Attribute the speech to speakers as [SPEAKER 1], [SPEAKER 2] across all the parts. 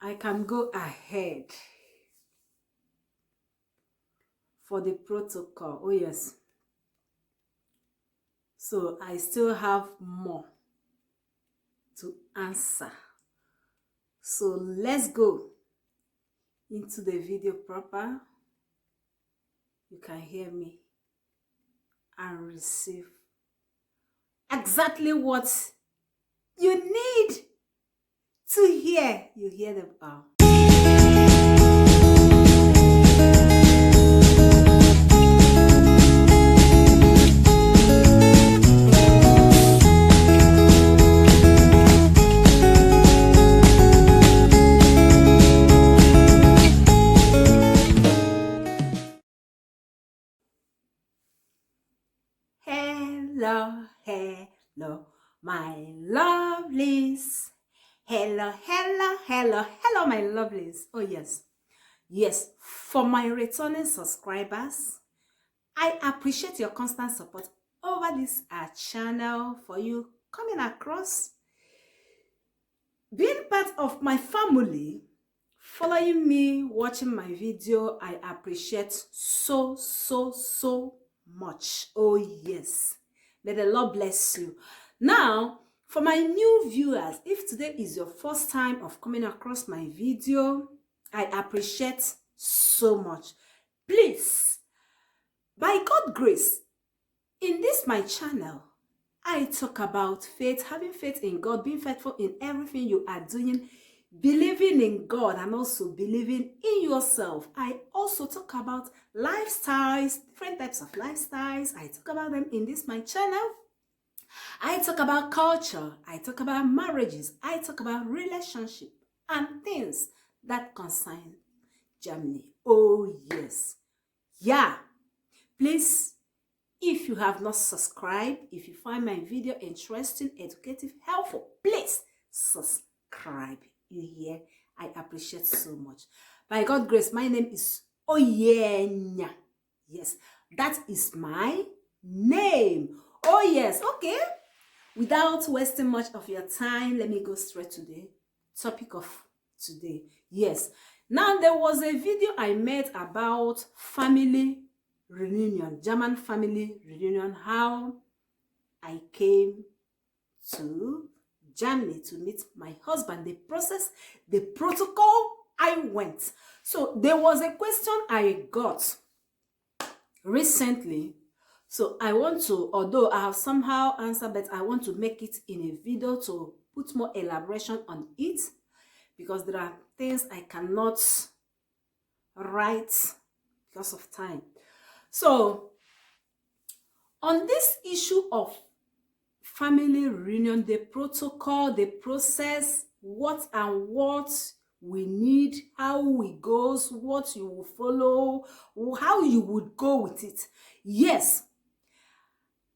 [SPEAKER 1] I can go ahead for the protocol. Oh, yes. So I still have more to answer. So let's go into the video proper. You can hear me and receive exactly what you need to hear. You hear them all. Hello, hello, my lovelies. Hello, hello, hello, hello, my lovelies. Oh, yes. Yes, for my returning subscribers, I appreciate your constant support over this channel, for you coming across, being part of my family, following me, watching my video. I appreciate so much. Oh, yes. May the Lord bless you. Now, for my new viewers, if today is your first time of coming across my video, I appreciate so much. Please, by God's grace, in this my channel, I talk about faith, having faith in God, being faithful in everything you are doing, believing in God, and also believing in yourself. I also talk about lifestyles, different types of lifestyles. I talk about them in this my channel. I talk about culture. I talk about marriages. I talk about relationship and things that concern Germany. Oh, yes. Yeah. Please, if you have not subscribed, if you find my video interesting, educative, helpful, please subscribe. You hear? I appreciate so much. By God's grace, my name is Oyenya. Yes, that is my name. Oh, yes. Okay. Without wasting much of your time, let me go straight to the topic of today. Yes. Now, there was a video I made about family reunion, German family reunion, how I came to Germany to meet my husband, the process, the protocol I went. So there was a question I got recently. So I want to, although I have somehow answered, but I want to make it in a video to put more elaboration on it, because there are things I cannot write because of time. So on this issue of family reunion, the protocol, the process, what and what we need, how we goes, what you will follow, how you would go with it. Yes,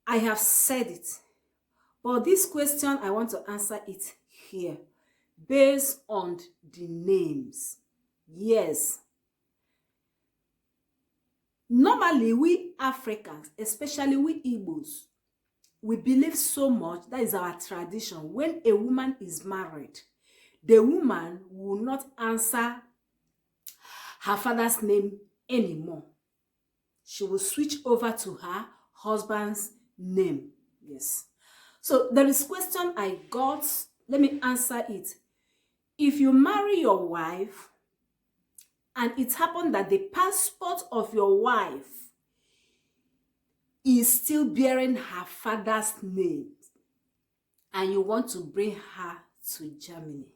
[SPEAKER 1] I have said it, but this question, I want to answer it here based on the names. Yes. Normally, we Africans, especially we Igbos, we believe so much, that is our tradition. When a woman is married, the woman will not answer her father's name anymore. She will switch over to her husband's name. Yes. So there is question I got. Let me answer it. If you marry your wife and it happened that the passport of your wife is still bearing her father's name, and you want to bring her to Germany,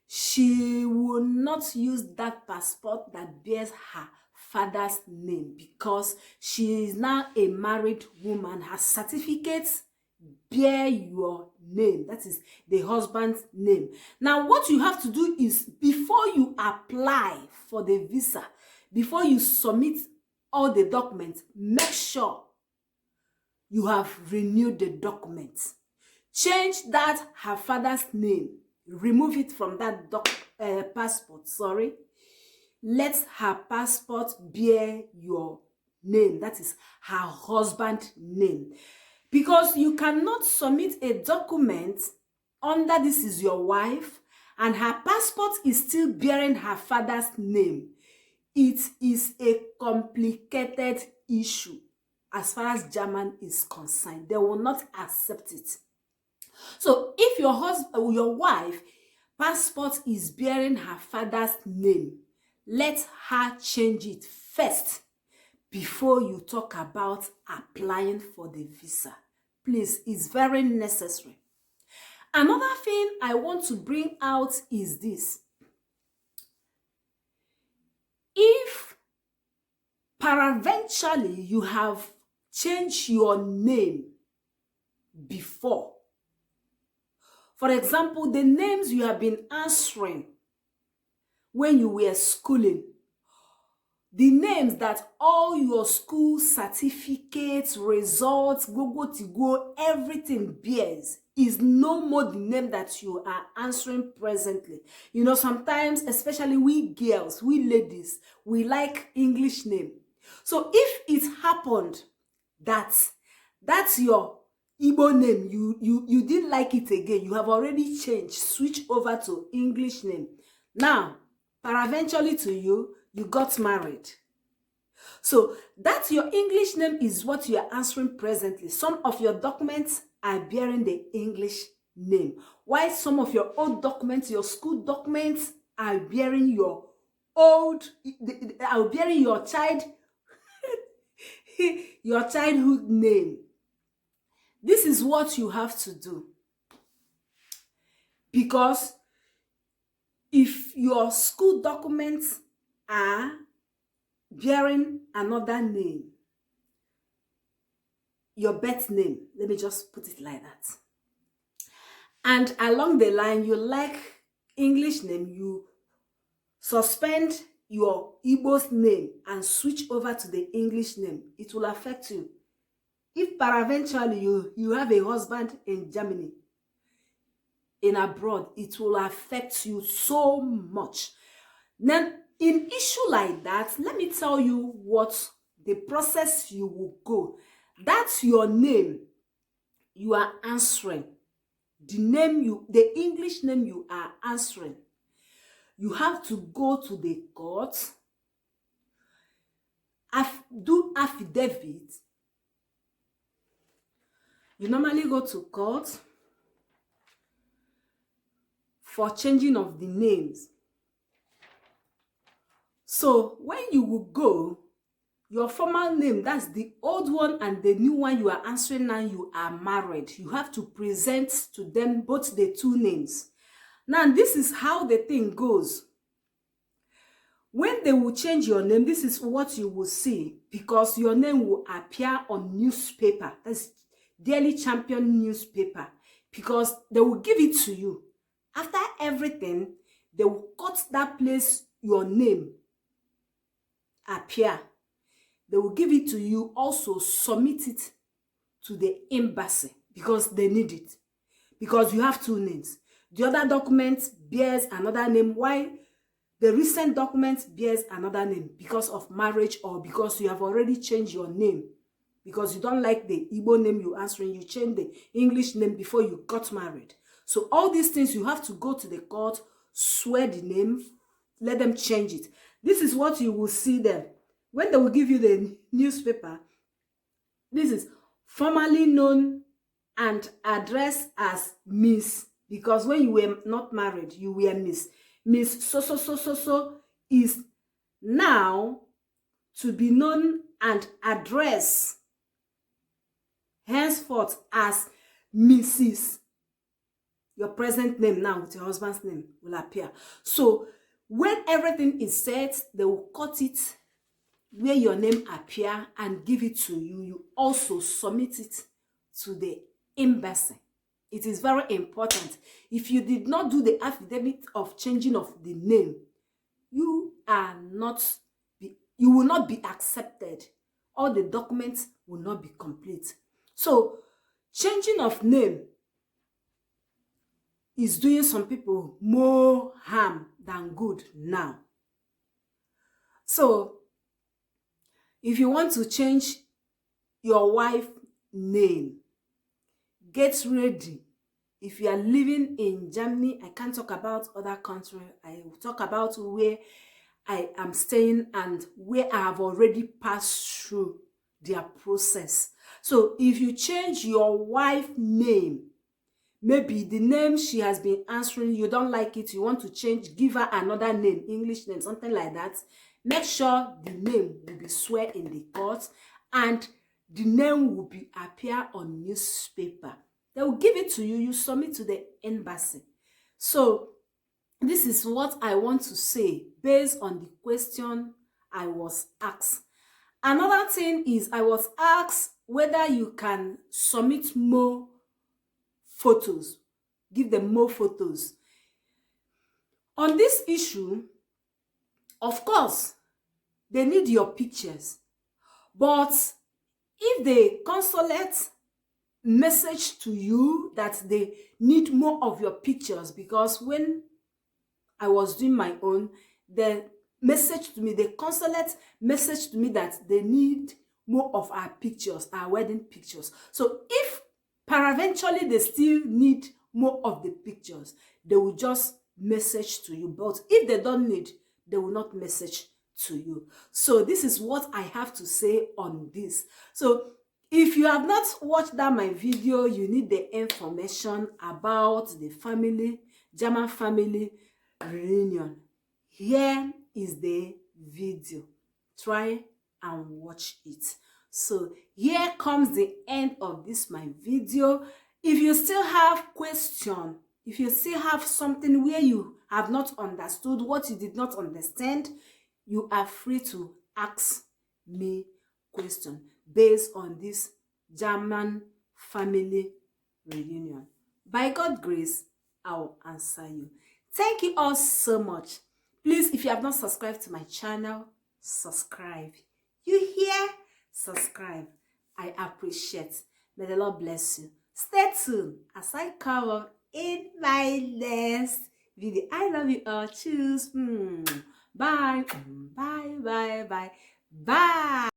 [SPEAKER 1] she will not use that passport that bears her father's name, because she is now a married woman. Her certificates bear your name, that is the husband's name. Now, what you have to do is, before you apply for the visa, before you submit all the documents, make sure you have renewed the documents. Change that her father's name, remove it from that passport, sorry. Let her passport bear your name, that is her husband's name. Because you cannot submit a document under this is your wife, and her passport is still bearing her father's name, it is a complicated issue as far as German is concerned. They will not accept it. So if your husband, your wife passport is bearing her father's name, let her change it first before you talk about applying for the visa. Please, it's very necessary. Another thing I want to bring out is this. If peradventurely you have changed your name before, for example, the names you have been answering when you were schooling, the names that all your school certificates, results, go, everything bears, is no more the name that you are answering presently. You know, sometimes, especially we girls, we ladies, we like English name. So if it happened that that's your Igbo name, you didn't like it again, you have already changed, switch over to English name. Now, peradventurely to you got married. So that your English name is what you are answering presently. Some of your documents are bearing the English name, while some of your old documents, your school documents, are bearing your your childhood name. This is what you have to do. Because if your school documents are bearing another name, your birth name, let me just put it like that, and along the line you like English name, you suspend your Igbo's name and switch over to the English name, it will affect you. If peradventurely you have a husband in Germany, in abroad, it will affect you so much. Now, in issue like that, let me tell you what the process you will go. That's your name you are answering. The English name you are answering. You have to go to the court, do affidavit. You normally go to court for changing of the names. So when you will go, your formal name, that's the old one, and the new one you are answering now, you are married. You have to present to them both the two names. Now, this is how the thing goes. When they will change your name, this is what you will see, because your name will appear on newspaper. That's Daily Champion newspaper, because they will give it to you. After everything, they will cut that place your name appear. They will give it to you, also submit it to the embassy, because they need it, because you have two names. The other document bears another name, while the recent document bears another name because of marriage, or because you have already changed your name, because you don't like the Igbo name you're answering, you change the English name before you got married. So all these things, you have to go to the court, swear the name, let them change it. This is what you will see them. When they will give you the newspaper, this is formerly known and addressed as Miss, because when you were not married, you were Miss. Miss so is now to be known and addressed henceforth as Mrs. Your present name now with your husband's name will appear. So when everything is set, they will cut it where your name appear and give it to you. You also submit it to the embassy. It is very important. If you did not do the affidavit of changing of the name, you will not be accepted. All the documents will not be complete. So changing of name is doing some people more harm than good now. So if you want to change your wife's name, get ready If you are living in Germany, I can't talk about other countries. I will talk about where I am staying and where I have already passed through their process. So if you change your wife name, maybe the name she has been answering, you don't like it, you want to change, give her another name, English name, something like that, make sure the name will be swear in the court and the name will be appear on newspaper. They will give it to you, you submit to the embassy. So this is what I want to say based on the question I was asked. Another thing is I was asked whether you can submit more photos, give them more photos. On this issue, of course, they need your pictures. But if the consulate message to you that they need more of your pictures, because when I was doing my own, the message to me, the consulate message to me that they need more of our pictures, our wedding pictures. So if paraventurally they still need more of the pictures, they will just message to you. But if they don't need, they will not message to you. So this is what I have to say on this. So if you have not watched that my video, you need the information about the family, German family reunion. Here is the video. Try and watch it. So here comes the end of this my video. If you still have question, if you still have something where you have not understood, what you did not understand, you are free to ask me question based on this German family reunion. By God's grace, I will answer you. Thank you all so much. Please, if you have not subscribed to my channel, subscribe. You hear? Subscribe. I appreciate. May the Lord bless you. Stay tuned as I come up in my next video. I love you all. Choose. Bye. Bye. Bye. Bye. Bye.